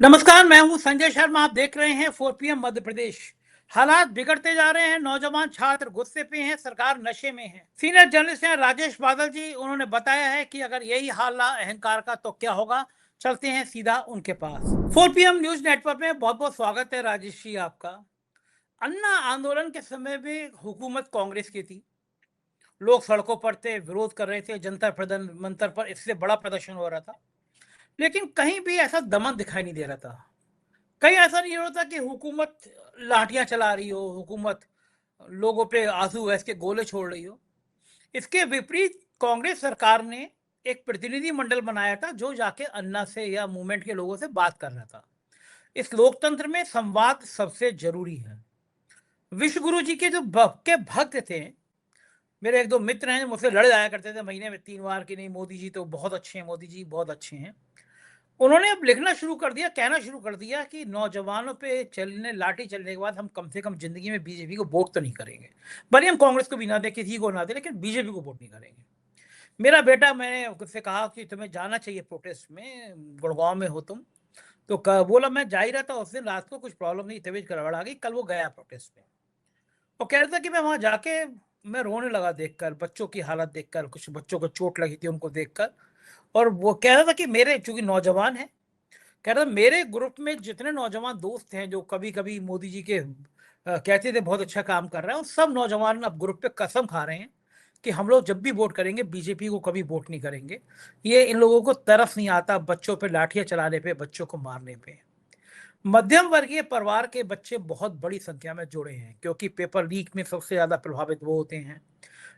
नमस्कार, मैं हूं संजय शर्मा। आप देख रहे हैं 4 PM मध्य प्रदेश। हालात बिगड़ते जा रहे हैं, नौजवान छात्र गुस्से पे हैं, सरकार नशे में है। सीनियर जर्नलिस्ट हैं राजेश बादल जी, उन्होंने बताया है कि अगर यही हाल रहा अहंकार का तो क्या होगा। चलते हैं सीधा उनके पास। 4 PM न्यूज नेटवर्क में बहुत बहुत स्वागत है राजेश जी आपका। अन्ना आंदोलन के समय में हुकूमत कांग्रेस की थी। लोग सड़कों पर थे, विरोध कर रहे थे, जंतर मंतर पर इससे बड़ा प्रदर्शन हो रहा था, लेकिन कहीं भी ऐसा दमन दिखाई नहीं दे रहा था। कहीं ऐसा नहीं हो रहा था कि हुकूमत लाठियां चला रही हो, हुकूमत लोगों पे आंसू गैस के गोले छोड़ रही हो। इसके विपरीत कांग्रेस सरकार ने एक प्रतिनिधि मंडल बनाया था जो जाके अन्ना से या मूवमेंट के लोगों से बात कर रहा था। इस लोकतंत्र में संवाद सबसे जरूरी है। विश्व गुरु जी के जो भक्त थे, मेरे एक दो मित्र हैं, मुझसे लड़ जाया करते थे महीने में 3 बार कि नहीं मोदी जी तो बहुत अच्छे हैं, मोदी जी बहुत अच्छे हैं। उन्होंने अब लिखना शुरू कर दिया, कहना शुरू कर दिया कि नौजवानों पे लाठी चलने के बाद हम कम से कम जिंदगी में बीजेपी को वोट तो नहीं करेंगे। भले हम कांग्रेस को भी ना दें, किसी को ना दें, लेकिन बीजेपी को वोट नहीं करेंगे। मेरा बेटा, मैंने उससे कहा कि तुम्हें जाना चाहिए प्रोटेस्ट में, गुड़गांव में हो तुम। तो बोला मैं जा ही रहा था उस दिन रात को, कुछ प्रॉब्लम नहीं, तबीयत गड़बड़ आ गई। कल वो गया प्रोटेस्ट में। वो कह रहा था कि मैं वहां जाके मैं रोने लगा देखकर, बच्चों की हालत देखकर, कुछ बच्चों को चोट लगी थी उनको देखकर। और वो कह रहा था कि मेरे, चूंकि नौजवान है, कह रहा मेरे ग्रुप में जितने नौजवान दोस्त हैं जो कभी कभी मोदी जी के कहते थे बहुत अच्छा काम कर रहे हैं, उन सब नौजवान अब ग्रुप पे कसम खा रहे हैं कि हम लोग जब भी वोट करेंगे बीजेपी को कभी वोट नहीं करेंगे। ये इन लोगों को तरस नहीं आता बच्चों पे लाठियां चलाने पे, बच्चों को मारने पे। मध्यम वर्गीय परिवार के बच्चे बहुत बड़ी संख्या में जुड़े हैं, क्योंकि पेपर लीक में सबसे ज्यादा प्रभावित वो होते हैं।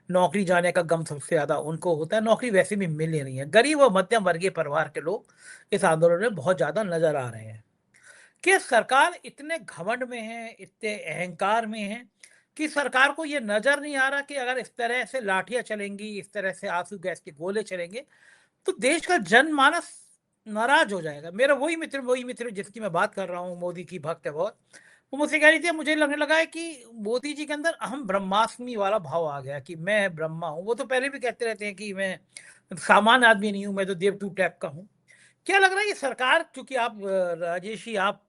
नौकरी जाने का गम सबसे ज्यादा उनको होता है, नौकरी वैसे भी मिल ही नहीं है। गरीब और मध्यम वर्गीय परिवार के लोग इस आंदोलन में बहुत ज्यादा नजर आ रहे हैं। कि सरकार इतने घमंड में है, इतने अहंकार में है कि सरकार को ये नजर नहीं आ रहा कि अगर इस तरह से लाठियां चलेंगी, इस तरह से आंसू गैस के गोले चलेंगे, तो देश का जनमानस नाराज हो जाएगा। मेरा वही मित्र जिसकी मैं बात कर रहा हूँ, मोदी की भक्त है बहुत, वो मुझसे कह रही थी मुझे लगने लगा है कि मोदी जी के अंदर अहम ब्रह्मास्मि वाला भाव आ गया कि मैं ब्रह्मा हूँ। वो तो पहले भी कहते रहते हैं कि मैं सामान्य आदमी नहीं हूँ, मैं तो देवदूत टाइप का हूँ। क्या लग रहा है ये सरकार, क्योंकि आप राजेश जी, आप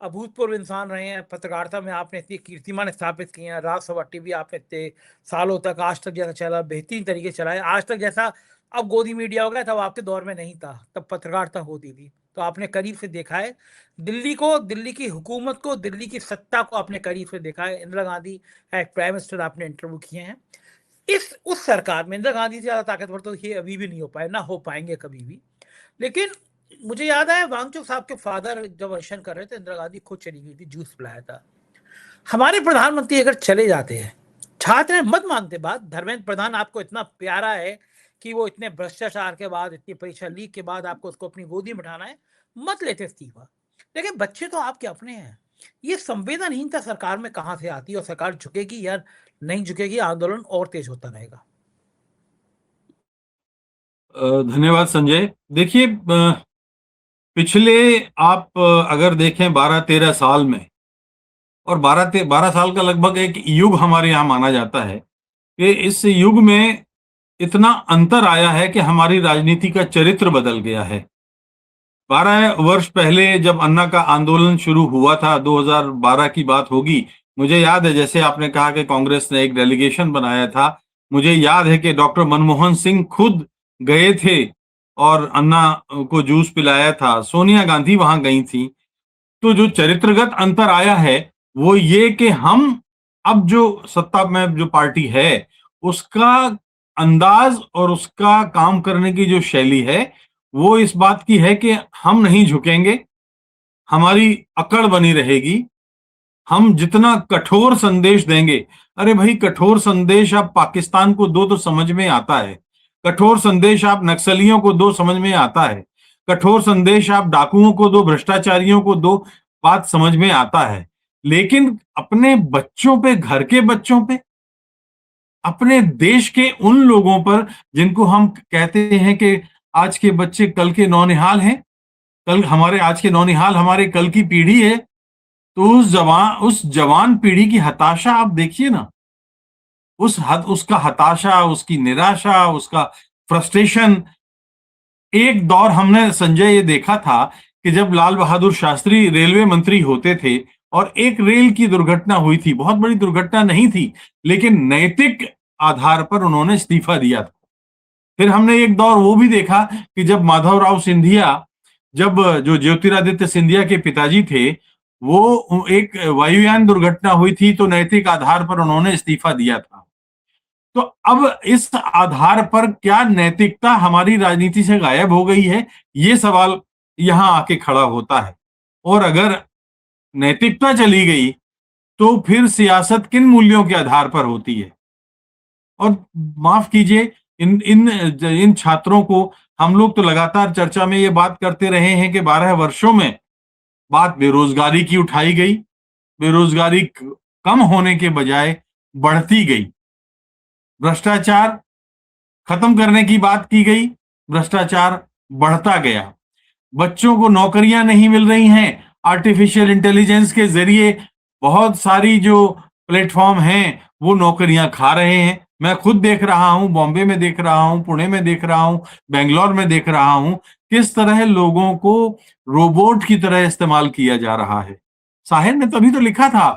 अभूतपूर्व इंसान रहे हैं, पत्रकारिता में आपने इतनी कीर्तिमान स्थापित किए हैं, राजसभा टीवी आपने इतने सालों तक, आज तक जैसा चला बेहतरीन तरीके से चलाया, आज तक जैसा अब गोदी मीडिया हो गया, तब आपके दौर में नहीं था, तब पत्रकारिता होती थी, तो आपने करीब से देखा है दिल्ली को, दिल्ली की हुकूमत को, दिल्ली की सत्ता को आपने करीब से देखा है। इंदिरा गांधी एक प्राइम मिनिस्टर आपने इंटरव्यू किए हैं। इस उस सरकार में इंदिरा गांधी से ज्यादा ताकतवर तो ये अभी भी नहीं हो पाए, ना हो पाएंगे कभी भी। लेकिन मुझे याद है वांगचुक साहब के फादर जब भाषण कर रहे थे, इंदिरा गांधी खुद चली गई थी, जूस पिलाया था। हमारे प्रधानमंत्री अगर चले जाते हैं, छात्र मत मानते बात, धर्मेंद्र प्रधान आपको इतना प्यारा है कि वो इतने भ्रष्टाचार के बाद, इतनी परीक्षा लीक के बाद आपको उसको अपनी गोदी में उठाना है, मत लेते इस्तीफा। लेकिन बच्चे तो आपके अपने हैं। ये संवेदनहीनता सरकार में कहां से आती है, और सरकार झुकेगी या नहीं झुकेगी, आंदोलन और तेज होता रहेगा। धन्यवाद संजय। देखिए, पिछले आप अगर देखें 12-13 साल में, और 12 साल का लगभग एक युग हमारे यहाँ माना जाता है, कि इस युग में इतना अंतर आया है कि हमारी राजनीति का चरित्र बदल गया है। 12 वर्ष पहले जब अन्ना का आंदोलन शुरू हुआ था, 2012 की बात होगी, मुझे याद है, जैसे आपने कहा कि कांग्रेस ने एक डेलीगेशन बनाया था, मुझे याद है कि डॉक्टर मनमोहन सिंह खुद गए थे और अन्ना को जूस पिलाया था, सोनिया गांधी वहां गई थी। तो जो चरित्रगत अंतर आया है वो ये कि हम अब जो सत्ता में जो पार्टी है उसका अंदाज और उसका काम करने की जो शैली है वो इस बात की है कि हम नहीं झुकेंगे, हमारी अकड़ बनी रहेगी। हम जितना कठोर संदेश देंगे, अरे भाई कठोर संदेश आप पाकिस्तान को दो तो समझ में आता है, कठोर संदेश आप नक्सलियों को दो समझ में आता है, कठोर संदेश आप डाकुओं को दो, भ्रष्टाचारियों को दो, बात समझ में आता है। लेकिन अपने बच्चों पे, घर के बच्चों पे, अपने देश के उन लोगों पर जिनको हम कहते हैं कि आज के बच्चे कल के नौनिहाल हैं, कल हमारे, आज के नौनिहाल हमारे कल की पीढ़ी है, तो उस जवान पीढ़ी की हताशा आप देखिए ना। उसका हताशा, उसकी निराशा, उसका फ्रस्ट्रेशन। एक दौर हमने संजय ये देखा था कि जब लाल बहादुर शास्त्री रेलवे मंत्री होते थे और एक रेल की दुर्घटना हुई थी, बहुत बड़ी दुर्घटना नहीं थी, लेकिन नैतिक आधार पर उन्होंने इस्तीफा दिया था। फिर हमने एक दौर वो भी देखा कि जब माधवराव सिंधिया, जब जो ज्योतिरादित्य सिंधिया के पिताजी थे, वो एक वायुयान दुर्घटना हुई थी तो नैतिक आधार पर उन्होंने इस्तीफा दिया था। तो अब इस आधार पर क्या नैतिकता हमारी राजनीति से गायब हो गई है, ये सवाल यहां आके खड़ा होता है। और अगर नैतिकता चली गई तो फिर सियासत किन मूल्यों के आधार पर होती है? और माफ कीजिए, इन छात्रों को हम लोग तो लगातार चर्चा में ये बात करते रहे हैं कि 12 वर्षों में बात बेरोजगारी की उठाई गई, बेरोजगारी कम होने के बजाय बढ़ती गई, भ्रष्टाचार खत्म करने की बात की गई, भ्रष्टाचार बढ़ता गया, बच्चों को नौकरियां नहीं मिल रही हैं, आर्टिफिशियल इंटेलिजेंस के जरिए बहुत सारी जो प्लेटफॉर्म हैं वो नौकरियां खा रहे हैं। मैं खुद देख रहा हूं, बॉम्बे में देख रहा हूं, पुणे में देख रहा हूं, बेंगलोर में देख रहा हूं, किस तरह लोगों को रोबोट की तरह इस्तेमाल किया जा रहा है। साहिर ने तभी तो लिखा था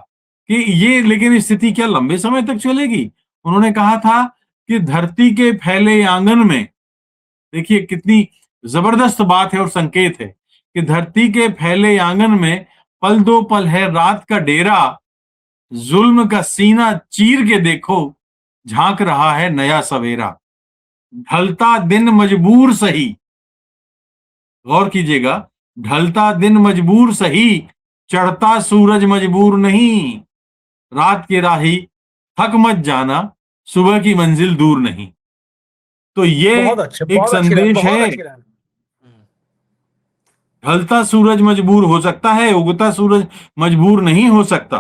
कि ये, लेकिन स्थिति क्या लंबे समय तक चलेगी? उन्होंने कहा था कि धरती के फैले आंगन में, देखिए कितनी जबरदस्त बात है और संकेत है कि धरती के फैले आंगन में पल दो पल है रात का डेरा, जुल्म का सीना चीर के देखो, झांक रहा है नया सवेरा, ढलता दिन मजबूर सही, गौर कीजिएगा, ढलता दिन मजबूर सही, चढ़ता सूरज मजबूर नहीं, रात के राही थक मत जाना, सुबह की मंजिल दूर नहीं। तो ये बहुत अच्छे, एक बहुत अच्छी संदेश बहुत है। अच्छी लाइन। ढलता सूरज मजबूर हो सकता है, उगता सूरज मजबूर नहीं हो सकता।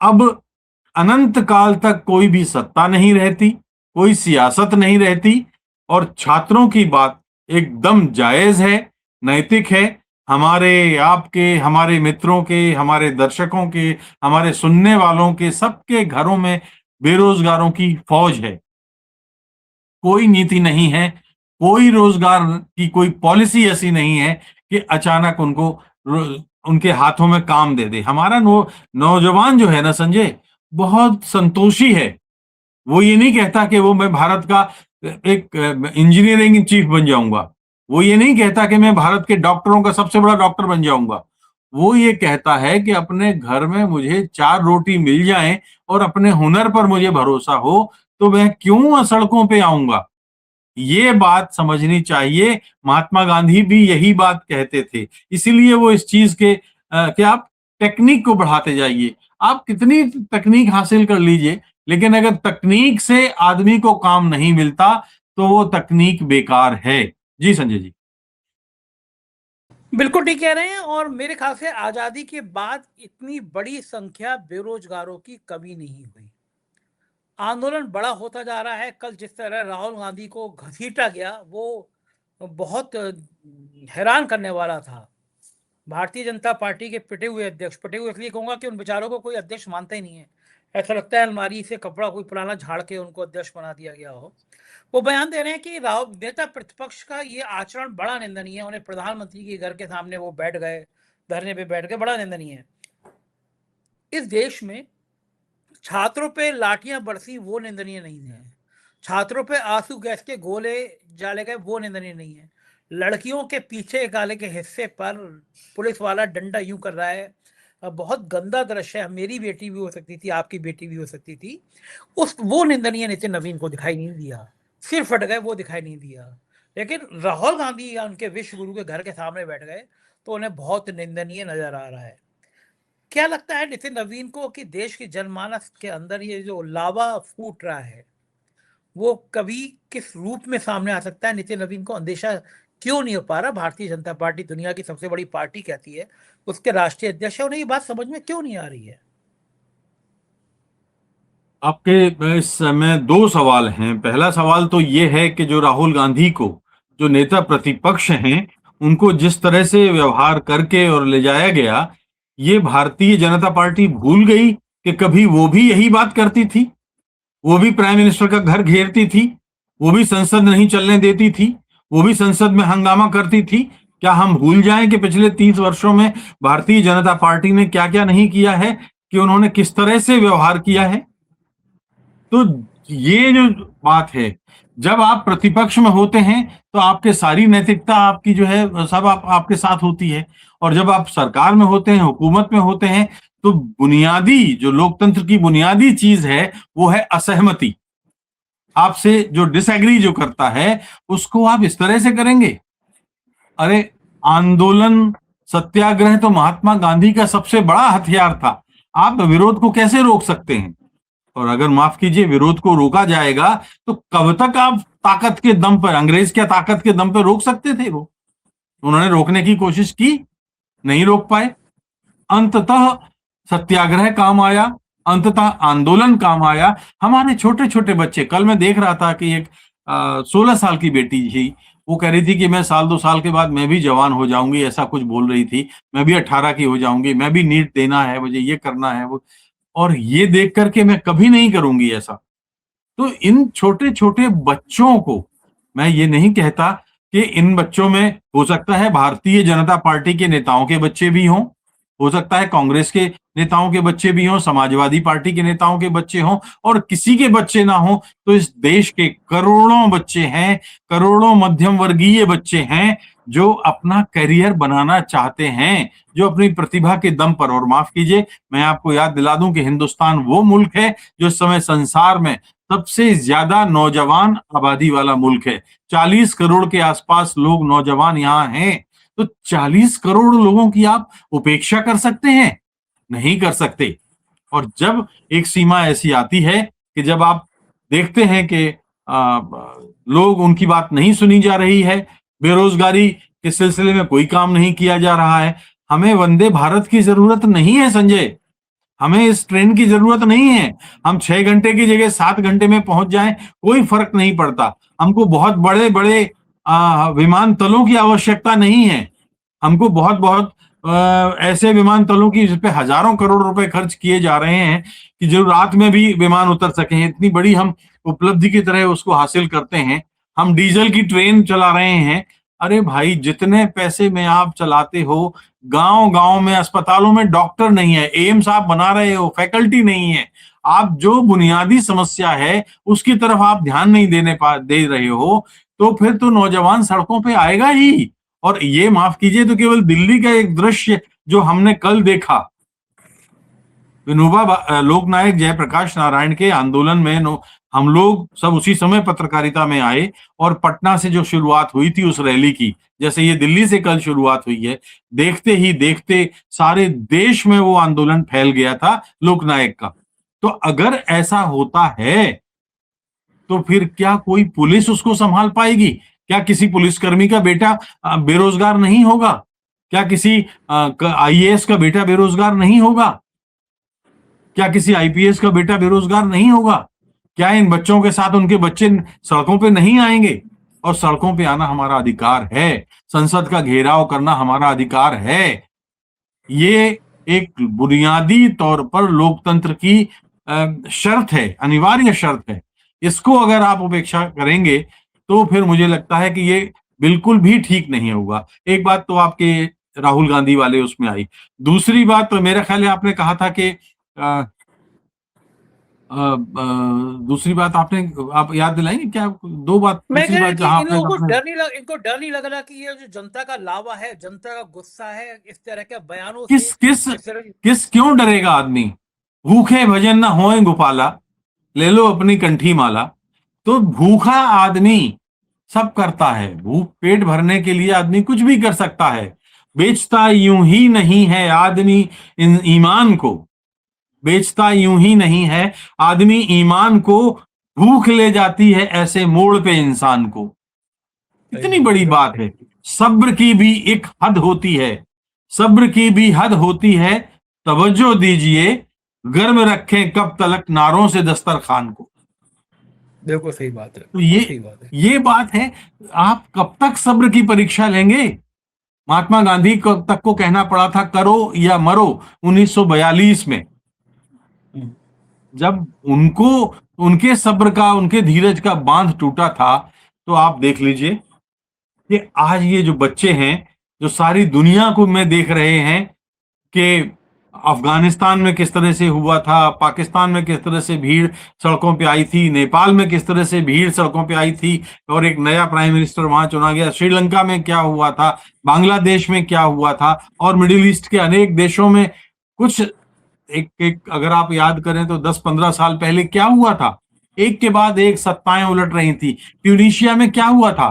अब अनंत काल तक कोई भी सत्ता नहीं रहती, कोई सियासत नहीं रहती, और छात्रों की बात एकदम जायज है, नैतिक है। हमारे, आपके, हमारे मित्रों के, हमारे दर्शकों के, हमारे सुनने वालों के, सबके घरों में बेरोजगारों की फौज है। कोई नीति नहीं है, कोई रोजगार की कोई पॉलिसी ऐसी नहीं है कि अचानक उनके हाथों में काम दे दे। हमारा नौजवान जो है ना संजय, बहुत संतोषी है। वो ये नहीं कहता कि वो मैं भारत का एक इंजीनियरिंग चीफ बन जाऊंगा, वो ये नहीं कहता कि मैं भारत के डॉक्टरों का सबसे बड़ा डॉक्टर बन जाऊंगा। वो ये कहता है कि अपने घर में मुझे 4 रोटी मिल जाएं और अपने हुनर पर मुझे भरोसा हो तो मैं क्यों सड़कों पे आऊंगा। ये बात समझनी चाहिए। महात्मा गांधी भी यही बात कहते थे, इसीलिए वो इस चीज के कि आप टेक्निक को बढ़ाते जाइए, आप कितनी तकनीक हासिल कर लीजिए, लेकिन अगर तकनीक से आदमी को काम नहीं मिलता तो वो तकनीक बेकार है। जी संजय जी। बिल्कुल ठीक कह रहे हैं। और मेरे ख्याल से आजादी के बाद इतनी बड़ी संख्या बेरोजगारों की कभी नहीं हुई। आंदोलन बड़ा होता जा रहा है। कल जिस तरह राहुल गांधी को घसीटा गया वो बहुत हैरान करने वाला था। भारतीय जनता पार्टी के पिटे हुए अध्यक्ष, पिटे हुए इसलिए कहूंगा कि उन बेचारों को कोई अध्यक्ष मानता ही नहीं है। ऐसा लगता है अलमारी से कपड़ा कोई पुराना झाड़ के उनको अध्यक्ष बना दिया गया हो। वो बयान दे रहे हैं कि राहुल, नेता प्रतिपक्ष का ये आचरण बड़ा निंदनीय है। उन्हें प्रधानमंत्री के घर के सामने वो बैठ गए, धरने पे बैठ गए, बड़ा निंदनीय है। इस देश में छात्रों पे लाठियां बरसी वो निंदनीय नहीं है। छात्रों पे आंसू गैस के गोले डाले गए वो निंदनीय नहीं है। लड़कियों के पीछे गाले के हिस्से पर पुलिस वाला डंडा यूं कर रहा है, बहुत गंदा दृश्य है। मेरी बेटी भी हो सकती थी, आपकी बेटी भी हो सकती थी। वो निंदनीय नितिन नवीन को दिखाई नहीं दिया। सिर फट गए वो दिखाई नहीं दिया। लेकिन राहुल गांधी या उनके विश्व गुरु के घर के सामने बैठ गए तो उन्हें बहुत निंदनीय नजर आ रहा है। क्या लगता है नितिन नवीन को कि देश की जनमानस के अंदर ये जो लावा फूट रहा है वो कभी किस रूप में सामने आ सकता है? नितिन नवीन को अंदेशा क्यों नहीं हो पा रहा? भारतीय जनता पार्टी दुनिया की सबसे बड़ी पार्टी कहती है, उसके राष्ट्रीय अध्यक्ष है, उन्हें ये बात समझ में क्यों नहीं आ रही है? आपके इस समय 2 सवाल हैं। पहला सवाल तो ये है कि जो राहुल गांधी को, जो नेता प्रतिपक्ष हैं, उनको जिस तरह से व्यवहार करके और ले जाया गया, ये भारतीय जनता पार्टी भूल गई कि कभी वो भी यही बात करती थी। वो भी प्राइम मिनिस्टर का घर घेरती थी, वो भी संसद नहीं चलने देती थी, वो भी संसद में हंगामा करती थी। क्या हम भूल जाएं कि पिछले 30 वर्षों में भारतीय जनता पार्टी ने क्या क्या नहीं किया है, कि उन्होंने किस तरह से व्यवहार किया है? तो ये जो बात है, जब आप प्रतिपक्ष में होते हैं तो आपके सारी नैतिकता आपकी जो है सब आपके साथ होती है, और जब आप सरकार में होते हैं, हुकूमत में होते हैं, तो बुनियादी जो लोकतंत्र की बुनियादी चीज है वो है असहमति। आपसे जो डिसएग्री जो करता है उसको आप इस तरह से करेंगे? अरे आंदोलन, सत्याग्रह तो महात्मा गांधी का सबसे बड़ा हथियार था। आप विरोध को कैसे रोक सकते हैं? और अगर माफ कीजिए विरोध को रोका जाएगा तो कब तक आप ताकत के दम पर, अंग्रेज क्या ताकत के दम पर रोक सकते थे? वो उन्होंने रोकने की कोशिश की, नहीं रोक पाए। अंततः सत्याग्रह काम आया, अंततः आंदोलन काम आया। हमारे छोटे छोटे बच्चे, कल मैं देख रहा था कि एक 16 साल की बेटी थी, वो कह रही थी कि मैं साल 2 साल के बाद मैं भी जवान हो जाऊंगी, ऐसा कुछ बोल रही थी। मैं भी 18 की हो जाऊंगी, मैं भी नीट देना है, मुझे ये करना है वो। और ये देख करके मैं कभी नहीं करूंगी ऐसा। तो इन छोटे छोटे बच्चों को, मैं ये नहीं कहता कि इन बच्चों में हो सकता है भारतीय जनता पार्टी के नेताओं के बच्चे भी हों, हो सकता है कांग्रेस के नेताओं के बच्चे भी हों, समाजवादी पार्टी के नेताओं के बच्चे हों, और किसी के बच्चे ना हों, तो इस देश के करोड़ों बच्चे हैं, करोड़ों मध्यम वर्गीय बच्चे हैं जो अपना करियर बनाना चाहते हैं, जो अपनी प्रतिभा के दम पर। और माफ कीजिए, मैं आपको याद दिला दूं कि हिंदुस्तान वो मुल्क है जो इस समय संसार में सबसे ज्यादा नौजवान आबादी वाला मुल्क है। 40 करोड़ के आसपास लोग नौजवान यहाँ हैं। तो 40 करोड़ लोगों की आप उपेक्षा कर सकते हैं? नहीं कर सकते। और जब एक सीमा ऐसी आती है कि जब आप देखते हैं कि लोग, उनकी बात नहीं सुनी जा रही है, बेरोजगारी के सिलसिले में कोई काम नहीं किया जा रहा है। हमें वंदे भारत की जरूरत नहीं है संजय, हमें इस ट्रेन की जरूरत नहीं है। हम 6 घंटे की जगह 7 घंटे में पहुंच जाएं, कोई फर्क नहीं पड़ता। हमको बहुत बड़े बड़े विमानतलों की आवश्यकता नहीं है। हमको बहुत बहुत ऐसे विमानतलों की जिस पे हजारों करोड़ रुपए खर्च किए जा रहे हैं कि जो रात में भी विमान उतर सके, इतनी बड़ी हम उपलब्धि की तरह उसको हासिल करते हैं। हम डीजल की ट्रेन चला रहे हैं। अरे भाई, जितने पैसे में आप चलाते हो, गांव गांव में अस्पतालों में डॉक्टर नहीं है, एम्स आप बना रहे हो, फैकल्टी नहीं है। आप जो बुनियादी समस्या है उसकी तरफ आप ध्यान नहीं दे रहे हो, तो फिर तो नौजवान सड़कों पे आएगा ही। और ये माफ कीजिए, तो केवल दिल्ली का एक दृश्य जो हमने कल देखा, विनोबा लोकनायक जयप्रकाश नारायण के आंदोलन में हम लोग सब उसी समय पत्रकारिता में आए, और पटना से जो शुरुआत हुई थी उस रैली की, जैसे ये दिल्ली से कल शुरुआत हुई है, देखते ही देखते सारे देश में वो आंदोलन फैल गया था लोकनायक का। तो अगर ऐसा होता है तो फिर क्या कोई पुलिस उसको संभाल पाएगी? क्या किसी पुलिसकर्मी का बेटा बेरोजगार नहीं होगा? क्या किसी आईएएस का बेटा बेरोजगार नहीं होगा? क्या किसी आईपीएस का बेटा बेरोजगार नहीं होगा? क्या इन बच्चों के साथ उनके बच्चे सड़कों पे नहीं आएंगे? और सड़कों पे आना हमारा अधिकार है, संसद का घेराव करना हमारा अधिकार है। ये एक बुनियादी तौर पर लोकतंत्र की शर्त है, अनिवार्य शर्त है। इसको अगर आप उपेक्षा करेंगे तो फिर मुझे लगता है कि ये बिल्कुल भी ठीक नहीं होगा। एक बात तो आपके राहुल गांधी वाले उसमें आई। दूसरी बात तो मेरा ख्याल है आपने कहा था कि दूसरी बात आपने, आप याद दिलाएंगे क्या? 2 बात, मैं दूसरी कह रहा बात कि जहां इन आपने लोगों को आपने डर नहीं लग इनको डर नहीं लग रहा कि ये जो जनता का लावा है, जनता का गुस्सा है, इस तरह के बयानों से, किस किस इस तरह किस क्यों डरेगा आदमी? भूखे भजन न होए गोपाला, ले लो अपनी कंठी माला। तो भूखा आदमी सब करता है, भूख पेट भरने के लिए आदमी कुछ भी कर सकता है। बेचता यूं ही नहीं है आदमी इन ईमान को, बेचता यूं ही नहीं है आदमी ईमान को, भूख ले जाती है ऐसे मोड़ पे इंसान को। इतनी बड़ी बात है। सब्र की भी एक हद होती है, सब्र की भी हद होती है, तवज्जो दीजिए, गर्म रखें कब तलक नारों से दस्तरखान को। बिल्कुल सही बात है, तो ये बात है। आप कब तक सब्र की परीक्षा लेंगे? महात्मा गांधी को तक को कहना पड़ा था करो या मरो 1942 में। जब उनको, उनके सब्र का, उनके धीरज का बांध टूटा था, तो आप देख लीजिए कि आज ये जो बच्चे हैं जो सारी दुनिया को में देख रहे हैं कि अफगानिस्तान में किस तरह से हुआ था, पाकिस्तान में किस तरह से भीड़ सड़कों पे आई थी, नेपाल में किस तरह से भीड़ सड़कों पे आई थी और एक नया प्राइम मिनिस्टर वहां चुना गया, श्रीलंका में क्या हुआ था, बांग्लादेश में क्या हुआ था और मिडिल ईस्ट के अनेक देशों में कुछ एक एक अगर आप याद करें तो 10-15 साल पहले क्या हुआ था, एक के बाद एक सत्ताएं उलट रही थी। ट्यूनीशिया में क्या हुआ था?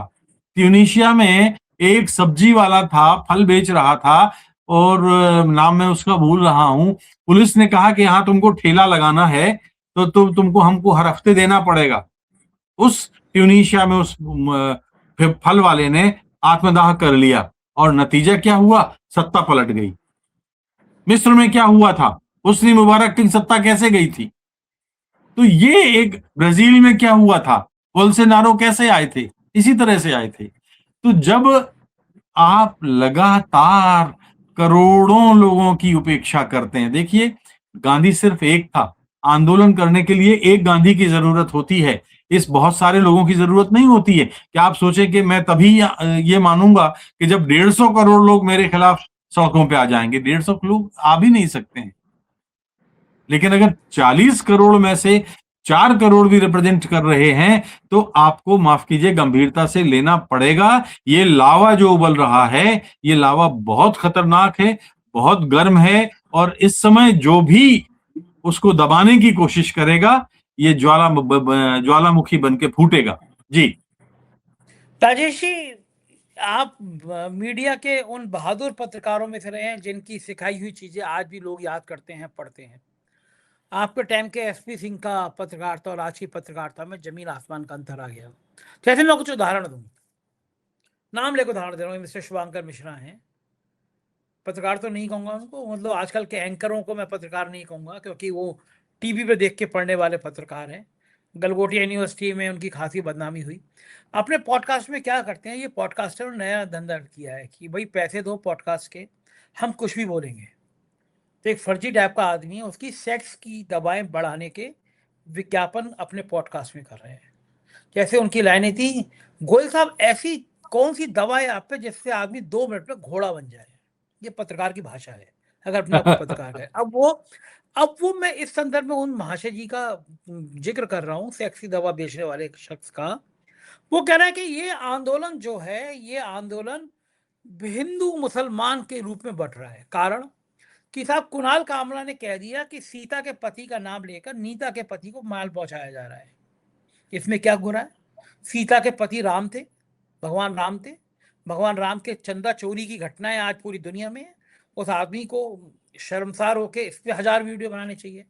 ट्यूनीशिया में एक सब्जी वाला था, फल बेच रहा था और नाम मैं उसका भूल रहा हूं। पुलिस ने कहा कि यहाँ तुमको ठेला लगाना है तो तुमको हमको हर हफ्ते देना पड़ेगा। उस ट्यूनीशिया में उस फल वाले ने आत्मदाह कर लिया और नतीजा क्या हुआ? सत्ता पलट गई। मिस्र में क्या हुआ था? हुस्नी मुबारक की सत्ता कैसे गई थी? तो ये एक ब्राजील में क्या हुआ था? बोल्सोनारो कैसे आए थे? इसी तरह से आए थे। तो जब आप लगातार करोड़ों लोगों की उपेक्षा करते हैं, देखिए गांधी सिर्फ एक था, आंदोलन करने के लिए एक गांधी की जरूरत होती है, इस बहुत सारे लोगों की जरूरत नहीं होती है कि आप सोचें कि मैं तभी ये मानूंगा कि जब 150 करोड़ लोग मेरे खिलाफ सड़कों पे आ जाएंगे। 150 लोग आ भी नहीं सकते हैं, लेकिन अगर 40 करोड़ में से 4 करोड़ भी रिप्रेजेंट कर रहे हैं तो आपको माफ कीजिए गंभीरता से लेना पड़ेगा। ये लावा जो उबल रहा है, ये लावा बहुत खतरनाक है, बहुत गर्म है और इस समय जो भी उसको दबाने की कोशिश करेगा ये ज्वालामुखी बन के फूटेगा। जी राजेश जी, आप मीडिया के उन बहादुर पत्रकारों में से रहे हैं जिनकी सिखाई हुई चीजें आज भी लोग याद करते हैं, पढ़ते हैं। आपके टाइम के एसपी सिंह का पत्रकारिता और आज की पत्रकारिता में जमीन आसमान का अंतर आ गया। जैसे मैं कुछ उदाहरण दूं, नाम लेकर उदाहरण दे रहा हूँ। मिस्टर शुभांकर मिश्रा हैं, पत्रकार तो नहीं कहूंगा उनको, मतलब आजकल के एंकरों को मैं पत्रकार नहीं कहूंगा क्योंकि वो टीवी पे देख के पढ़ने वाले पत्रकार हैं। गलगोटिया यूनिवर्सिटी में उनकी खासी बदनामी हुई। अपने पॉडकास्ट में क्या करते हैं, ये पॉडकास्टर ने नया धंधा किया है कि भाई पैसे दो पॉडकास्ट के, हम कुछ भी बोलेंगे। तो एक फर्जी टाइप का आदमी है, उसकी सेक्स की दवाएं बढ़ाने के विज्ञापन अपने पॉडकास्ट में कर रहे हैं। जैसे उनकी लाइनें थी, गोयल साहब ऐसी कौन सी दवा है आप पे जिससे आदमी 2 मिनट में घोड़ा बन जाए। ये पत्रकार की भाषा है, अगर अपने आप को पत्रकार है। अब वो मैं इस संदर्भ में उन महाशय जी का जिक्र कर रहा हूँ, सेक्सी दवा बेचने वाले एक शख्स का। वो कह रहा है कि ये आंदोलन जो है, ये आंदोलन हिंदू मुसलमान के रूप में बढ़ रहा है। कारण कि साहब कुणाल कामरा ने कह दिया कि सीता के पति का नाम लेकर नीता के पति को माल पहुंचाया जा रहा है। इसमें क्या गुना है? सीता के पति राम थे, भगवान राम थे। भगवान राम के चंदा चोरी की घटनाएं आज पूरी दुनिया में है। उस आदमी को शर्मसार होके इस पे 1000 वीडियो बनाने चाहिए।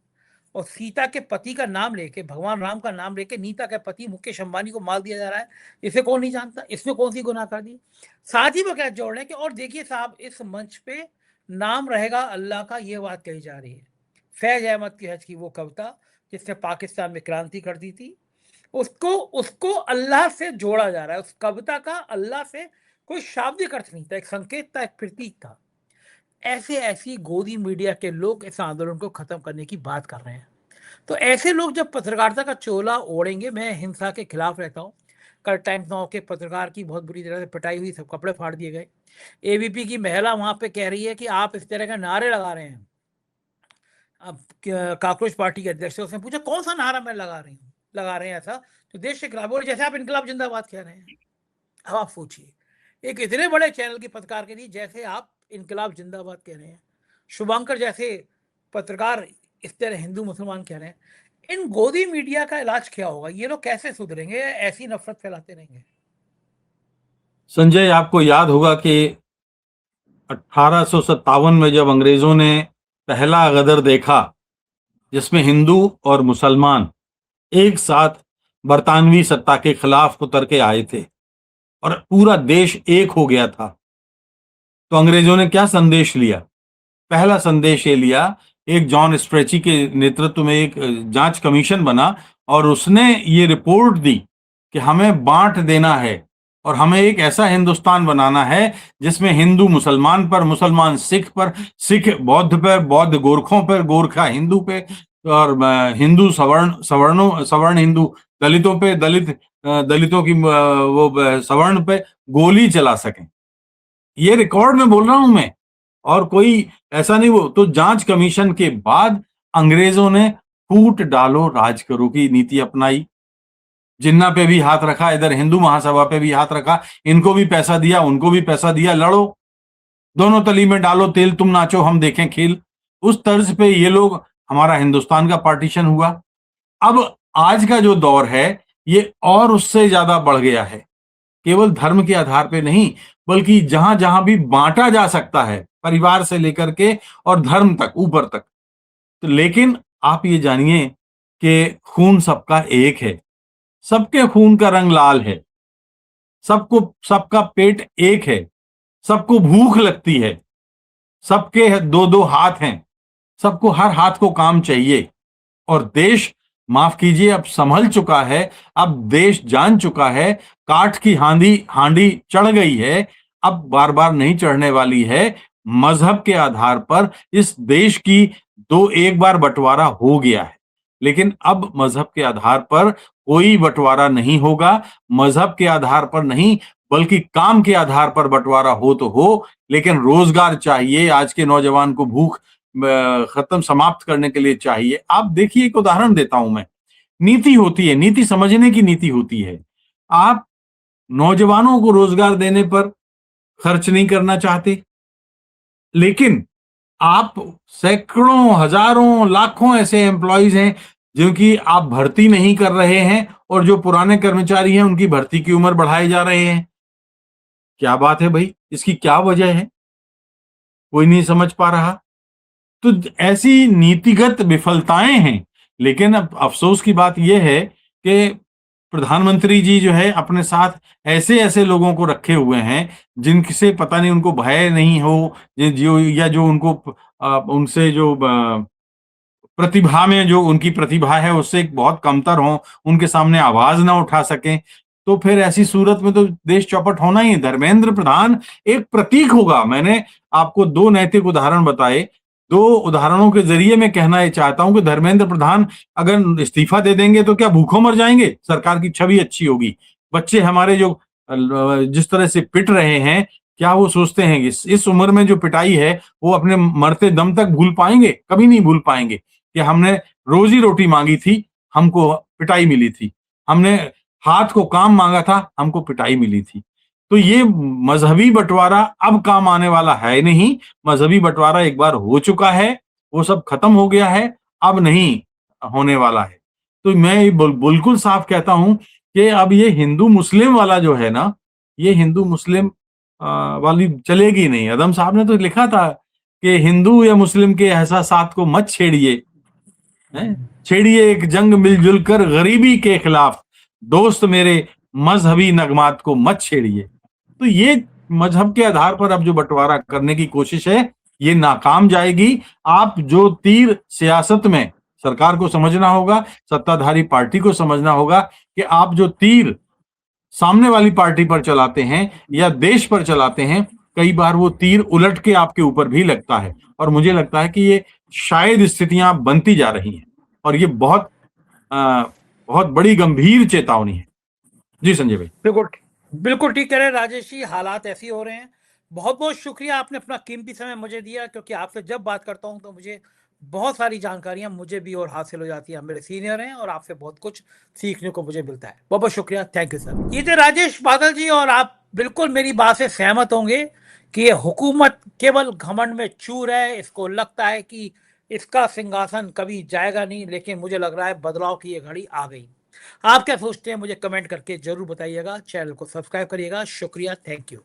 और सीता के पति का नाम लेके, भगवान राम का नाम लेके नीता के पति मुकेश अंबानी को माल दिया जा रहा है। इसे कौन नहीं जानता? इसमें कौन सी गुनाह कर दी? साथ ही वो क्या जोड़ रहे हैं कि और देखिए साहब, इस मंच पे नाम रहेगा अल्लाह का, ये बात कही जा रही है। फैज अहमद की हज की वो कविता जिसने पाकिस्तान में क्रांति कर दी थी, उसको उसको अल्लाह से जोड़ा जा रहा है। उस कविता का अल्लाह से कोई शाब्दिक अर्थ नहीं था, एक संकेत था, एक प्रतीक था। ऐसी गोदी मीडिया के लोग इस आंदोलन को खत्म करने की बात कर रहे हैं। तो ऐसे लोग जब पत्रकारिता का चोला ओढ़ेंगे, मैं हिंसा के खिलाफ रहता हूँ। कल टाइम्स नाउ के पत्रकार की बहुत बुरी तरह से पिटाई हुई, सब कपड़े फाड़ दिए गए। एबीपी की महिला वहां पे कह रही है कि आप इस तरह के नारे लगा रहे हैं। अब काकरोच पार्टी के अध्यक्ष से उसने पूछा कौन सा नारा मैं लगा रहे हैं ऐसा तो देश के खिलाफ, जैसे आप इनकलाब जिंदाबाद कह रहे हैं। अब आप सोचिए, एक इतने बड़े चैनल के पत्रकार के लिए जैसे आप इनकलाब जिंदाबाद कह रहे हैं, शुभांकर जैसे पत्रकार इस तरह हिंदू मुसलमान कह रहे हैं, इन गोदी मीडिया का इलाज क्या होगा? ये लोग कैसे सुधरेंगे? ऐसी नफरत फैलाते रहेंगे? संजय, आपको याद होगा कि 1857 में जब अंग्रेजों ने पहला गदर देखा जिसमें हिंदू और मुसलमान एक साथ बरतानवी सत्ता के खिलाफ उतर के आए थे और पूरा देश एक हो गया था, तो अंग्रेजों ने क्या संदेश लिया? पहला संदेश ये लिया, एक जॉन स्ट्रेची के नेतृत्व में एक जांच कमीशन बना और उसने ये रिपोर्ट दी कि हमें बांट देना है और हमें एक ऐसा हिंदुस्तान बनाना है जिसमें हिंदू मुसलमान पर, मुसलमान सिख पर, सिख बौद्ध पर, बौद्ध गोरखों पर, गोरखा हिंदू पे और हिंदू सवर्ण हिंदू दलितों पे, दलितों की वो सवर्ण पे गोली चला सकें। ये रिकॉर्ड में बोल रहा हूं मैं, और कोई ऐसा नहीं। वो तो जांच कमीशन के बाद अंग्रेजों ने फूट डालो राज करो की नीति अपनाई। जिन्ना पे भी हाथ रखा, इधर हिंदू महासभा पे भी हाथ रखा, इनको भी पैसा दिया, उनको भी पैसा दिया, लड़ो, दोनों तली में डालो तेल, तुम नाचो हम देखें खेल। उस तर्ज पे ये लोग, हमारा हिंदुस्तान का पार्टीशन हुआ। अब आज का जो दौर है ये और उससे ज्यादा बढ़ गया है, केवल धर्म के आधार पे नहीं, बल्कि जहां जहां भी बांटा जा सकता है, परिवार से लेकर के और धर्म तक, ऊपर तक। तो लेकिन आप ये जानिए कि खून सबका एक है, सबके खून का रंग लाल है, सबको, सबका पेट एक है, सबको भूख लगती है, सबके दो दो हाथ हैं, सबको हर हाथ को काम चाहिए। और देश, माफ कीजिए, अब संभल चुका है, अब देश जान चुका है, काठ की हांडी हांडी चढ़ गई है, अब बार बार नहीं चढ़ने वाली है। मजहब के आधार पर इस देश की दो एक बार बंटवारा हो गया है, लेकिन अब मजहब के आधार पर कोई बंटवारा नहीं होगा। मजहब के आधार पर नहीं, बल्कि काम के आधार पर बंटवारा हो तो हो, लेकिन रोजगार चाहिए। आज के नौजवान को भूख खत्म, समाप्त करने के लिए चाहिए। आप देखिए, एक उदाहरण देता हूं मैं। नीति होती है, नीति समझने की नीति होती है। आप नौजवानों को रोजगार देने पर खर्च नहीं करना चाहते, लेकिन आप सैकड़ों, हजारों, लाखों ऐसे एम्प्लॉइज हैं जिनकी आप भर्ती नहीं कर रहे हैं, और जो पुराने कर्मचारी हैं उनकी भर्ती की उम्र बढ़ाए जा रहे हैं। क्या बात है भाई, इसकी क्या वजह है? कोई नहीं समझ पा रहा। तो ऐसी नीतिगत विफलताएं हैं। लेकिन अब अफसोस की बात यह है कि प्रधानमंत्री जी जो है अपने साथ ऐसे ऐसे लोगों को रखे हुए हैं जिनसे पता नहीं उनको भय नहीं हो, जो या जो उनको उनसे जो प्रतिभा में, जो उनकी प्रतिभा है उससे बहुत कमतर हो, उनके सामने आवाज ना उठा सकें। तो फिर ऐसी सूरत में तो देश चौपट होना ही है। धर्मेंद्र प्रधान एक प्रतीक होगा। मैंने आपको दो नैतिक उदाहरण बताए, दो उदाहरणों के जरिए मैं कहना ये चाहता हूं कि धर्मेंद्र प्रधान अगर इस्तीफा दे देंगे तो क्या भूखों मर जाएंगे? सरकार की छवि अच्छी होगी। बच्चे हमारे जो जिस तरह से पिट रहे हैं, क्या वो सोचते हैं कि इस उम्र में जो पिटाई है वो अपने मरते दम तक भूल पाएंगे? कभी नहीं भूल पाएंगे कि हमने रोजी रोटी मांगी थी, हमको पिटाई मिली थी, हमने हाथ को काम मांगा था, हमको पिटाई मिली थी। तो ये मजहबी बंटवारा अब काम आने वाला है नहीं। मजहबी बंटवारा एक बार हो चुका है, वो सब खत्म हो गया है, अब नहीं होने वाला है। तो मैं बिल्कुल साफ कहता हूं कि अब ये हिंदू मुस्लिम वाला जो है ना, ये हिंदू मुस्लिम वाली चलेगी नहीं। आदम साहब ने तो लिखा था कि हिंदू या मुस्लिम के एहसासात को मत छेड़िए, छेड़िए एक जंग मिलजुल कर गरीबी के खिलाफ, दोस्त मेरे मजहबी नगमात को मत छेड़िए। तो ये मजहब के आधार पर अब जो बंटवारा करने की कोशिश है, ये नाकाम जाएगी। आप जो तीर सियासत में, सरकार को समझना होगा, सत्ताधारी पार्टी को समझना होगा कि आप जो तीर सामने वाली पार्टी पर चलाते हैं या देश पर चलाते हैं, कई बार वो तीर उलट के आपके ऊपर भी लगता है। और मुझे लगता है कि ये शायद स्थितियां बनती जा रही हैं, और ये बहुत बहुत बड़ी गंभीर चेतावनी है। जी संजय भाई। बिल्कुल बिल्कुल ठीक कह रहे हैं राजेश जी, हालात ऐसे ही हो रहे हैं। बहुत बहुत शुक्रिया, आपने अपना कीमती समय मुझे दिया, क्योंकि आपसे जब बात करता हूं तो मुझे बहुत सारी जानकारियां मुझे भी और हासिल हो जाती है। मेरे सीनियर हैं और आपसे बहुत कुछ सीखने को मुझे मिलता है। बहुत बहुत शुक्रिया, थैंक यू सर। ये थे राजेश बादल जी, और आप बिल्कुल मेरी बात से सहमत होंगे कि ये हुकूमत केवल घमंड में चूर है। इसको लगता है कि इसका सिंहासन कभी जाएगा नहीं, लेकिन मुझे लग रहा है बदलाव की ये घड़ी आ गई। आप क्या सोचते हैं मुझे कमेंट करके जरूर बताइएगा। चैनल को सब्सक्राइब करिएगा। शुक्रिया, थैंक यू।